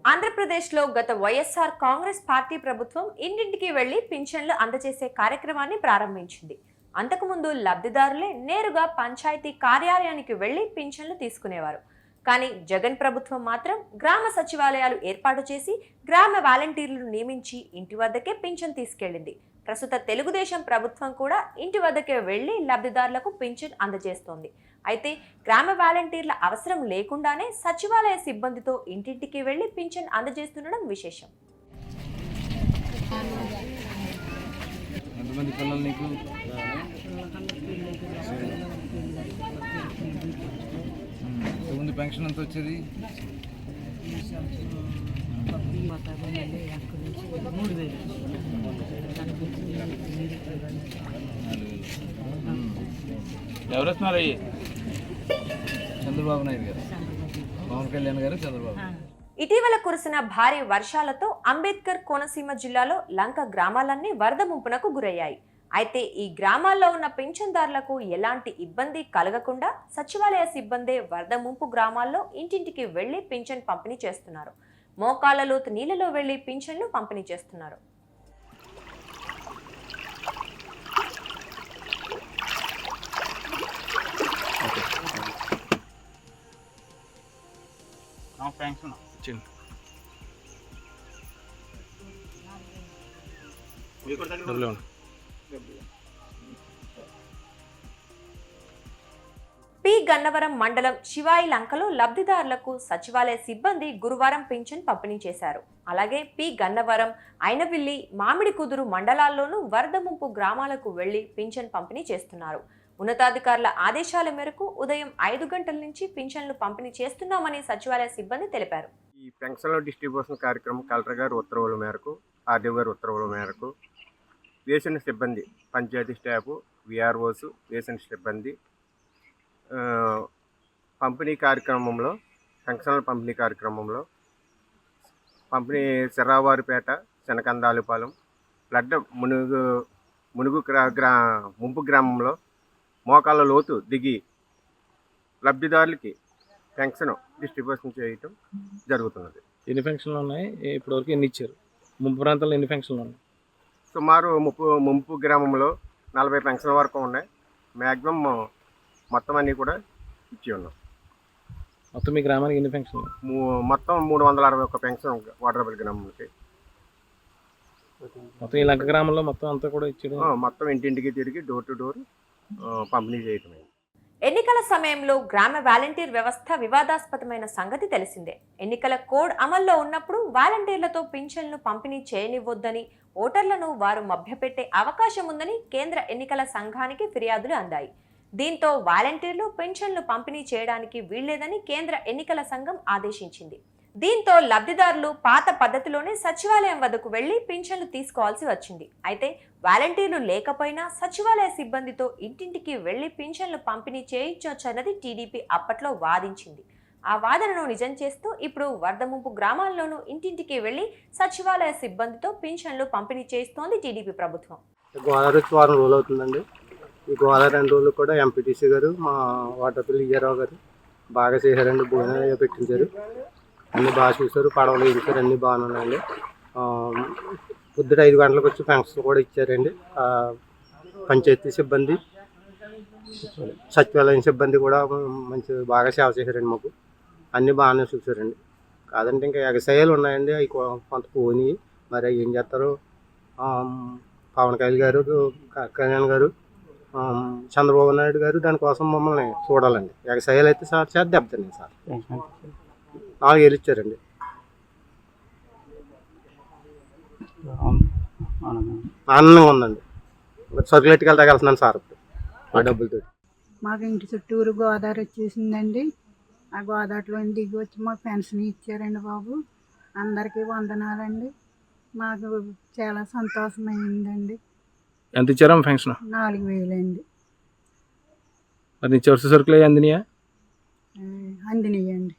ఆంధ్రప్రదేశ్లో గత వైఎస్ఆర్ కాంగ్రెస్ పార్టీ ప్రభుత్వం ఇంటింటికి వెళ్లి పింఛన్లు అందజేసే కార్యక్రమాన్ని ప్రారంభించింది. అంతకుముందు లబ్ధిదారులే నేరుగా పంచాయతీ కార్యాలయానికి వెళ్లి పింఛన్లు తీసుకునేవారు. కానీ జగన్ ప్రభుత్వం మాత్రం గ్రామ సచివాలయాలు ఏర్పాటు చేసి గ్రామ వాలంటీర్లను నియమించి ఇంటి వద్దకే పింఛన్ తీసుకెళ్లింది. ప్రస్తుత తెలుగుదేశం ప్రభుత్వం కూడా ఇంటి వద్దకే వెళ్లి లబ్ధిదారులకు పింఛన్ అందజేస్తోంది. అయితే గ్రామ వాలంటీర్ల అవసరం లేకుండానే సచివాలయ సిబ్బందితో ఇంటింటికి వెళ్లి పింఛన్ అందజేస్తుండడం విశేషం. పెన్షన్ ఎంత వచ్చేది? ఎవరు వస్తున్నారు? చంద్రబాబు నాయుడు గారు, పవన్ కళ్యాణ్ గారు, చంద్రబాబు. ఇటీవల కురిసిన భారీ వర్షాలతో అంబేద్కర్ కోనసీమ జిల్లాలో లంక గ్రామాలన్నీ వరద ముంపునకు గురయ్యాయి. అయితే ఈ గ్రామాల్లో ఉన్న పింఛన్దారులకు ఎలాంటి ఇబ్బంది కలగకుండా సచివాలయ సిబ్బందే వరద ముంపు గ్రామాల్లో ఇంటింటికి వెళ్లి పింఛన్ పంపిణీ చేస్తున్నారు. మోకాళ్ల లోతు నీళ్లలో వెళ్లి పింఛన్లు పంపిణీ చేస్తున్నారు. పి గన్నవరం మండలం శివాయి లంకలో లబ్ధిదారులకు సచివాలయ సిబ్బంది గురువారం పింఛన్ పంపిణీ చేశారు. అలాగే పి గన్నవరం, ఐనవిల్లి, మామిడి కుదురు మండలాల్లోనూ వరద ముంపు గ్రామాలకు వెళ్లి పింఛన్ పంపిణీ చేస్తున్నారు. ఉన్నతాధికారుల ఆదేశాల మేరకు ఉదయం 5 గంటల నుంచి పింఛన్లు పంపిణీ చేస్తున్నామని సచివాలయ సిబ్బంది తెలిపారు. ఈ పెన్షన్ల డిస్ట్రిబ్యూషన్ కార్యక్రమం కలెక్టర్ గారు ఉత్తర్వుల మేరకు, ఆర్డీఓ గారు ఉత్తర్వుల మేరకు వేసిన సిబ్బంది, పంచాయతీ స్టాఫ్, విఆర్ఓస్, వేసిన సిబ్బంది పంపిణీ కార్యక్రమంలో, పెన్షన్ల పంపిణీ కార్యక్రమంలో పంపిణీ సిరావారిపేట, శనకందాలిపాలెం, లడ్డ మునుగు ముంపు గ్రామంలో మోకాళ్ళ లోతు దిగి లబ్ధిదారులకి పెన్షన్ డిస్ట్రిబ్యూషన్ చేయటం జరుగుతున్నది. ఎన్ని పెన్షన్లు ఉన్నాయి? ఇప్పటివరకు ఎన్ని ఇచ్చారు? ముంపు ప్రాంతాల్లో ఎన్ని పెన్షన్లు ఉన్నాయి? సుమారు ముంపు గ్రామంలో 40 పెన్షన్ల వరకు ఉన్నాయి. మ్యాక్సిమం మొత్తం అన్నీ కూడా ఇచ్చి ఉన్నాం. మొత్తం మీ గ్రామానికి ఎన్ని పెన్షన్లు? మొత్తం 361 పెన్షన్ వాటర్పల్లి గ్రామానికి. మొత్తం ఈ లంక గ్రామంలో మొత్తం అంతా కూడా ఇచ్చారు. మొత్తం ఇంటింటికి తిరిగి డోర్ టు డోర్ పంపిణీ చేయటమే. ఎన్నికల సమయంలో గ్రామ వాలంటీర్ వ్యవస్థ వివాదాస్పదమైన సంగతి తెలిసిందే. ఎన్నికల కోడ్ అమల్లో ఉన్నప్పుడు వాలంటీర్లతో పింఛన్లు పంపిణీ చేయనివ్వొద్దని, ఓటర్లను వారు మభ్యపెట్టే అవకాశం ఉందని కేంద్ర ఎన్నికల సంఘానికి ఫిర్యాదులు అందాయి. దీంతో వాలంటీర్లు పింఛన్లు పంపిణీ చేయడానికి వీల్లేదని కేంద్ర ఎన్నికల సంఘం ఆదేశించింది. దీంతో లబ్ధిదారులు పాత పద్ధతిలోనే సచివాలయం వద్దకు వెళ్లి పింఛన్లు తీసుకోవాల్సి వచ్చింది. అయితే వాలంటీర్లు లేకపోయినా సచివాలయ సిబ్బందితో ఇంటింటికి వెళ్లి పింఛన్లు పంపిణీ చేయించొచ్చన్నది టీడీపీ అప్పట్లో వాదించింది. ఆ వాదనను నిజం చేస్తూ ఇప్పుడు వరద ముంపు గ్రామాల్లోనూ ఇంటింటికి వెళ్లి సచివాలయ సిబ్బందితో పింఛన్లు పంపిణీ చేస్తోంది టీడీపీ ప్రభుత్వం. గోదావరి వారం రోజులు అవుతుందండి. ఈ గోదావరి 2 రోజులు కూడా ఎంపీటీసీ గారు, మా వాటర్పల్లి ఈఆర్ఓ గారు బాగా చేశారండి. భోజనం పెట్టించారు, అన్నీ బాగా చూశారు, పడవలు వేయించారు, అన్నీ బాగానే ఉన్నాయండి. పొద్దుట 5 గంటలకు వచ్చి పెన్షన్ కూడా ఇచ్చారండి. పంచాయతీ సిబ్బంది, సచివాలయం సిబ్బంది కూడా మంచి బాగా సేవ చేశారండి. మాకు అన్నీ బాగానే చూశారండి. కాదంటే ఇంకా ఎగసాయాలు ఉన్నాయండి, అవి కొంత పోనీ మరి ఏం చేస్తారో. పవన్ కళ్యాణ్ గారు, చంద్రబాబు నాయుడు గారు దానికోసం మమ్మల్ని చూడాలండి. ఎగసాయాలు అయితే సార్ చేత దెబ్బతిన్నాయి సార్. 4 ఏళ్ళు ఇచ్చారండి. ఆనందంగా ఉందండి. సర్కులెట్కి వెళ్తాగలుగుతున్నాను సార్ ఆ డబ్బులతో. మాకు ఇంటి చుట్టూరు గోదావరి వచ్చేసిందండి. ఆ గోదావరిలో దిగి వచ్చి మాకు పెన్షన్ ఇచ్చారండి బాబు. అందరికీ వందనాలండి. మాకు చాలా సంతోషమైందండి. ఎంత ఇచ్చారా పెన్షన్? 4,000 అండి. మరి నిత్యావసర సరుకులు అందినాయా? అందినాయండి.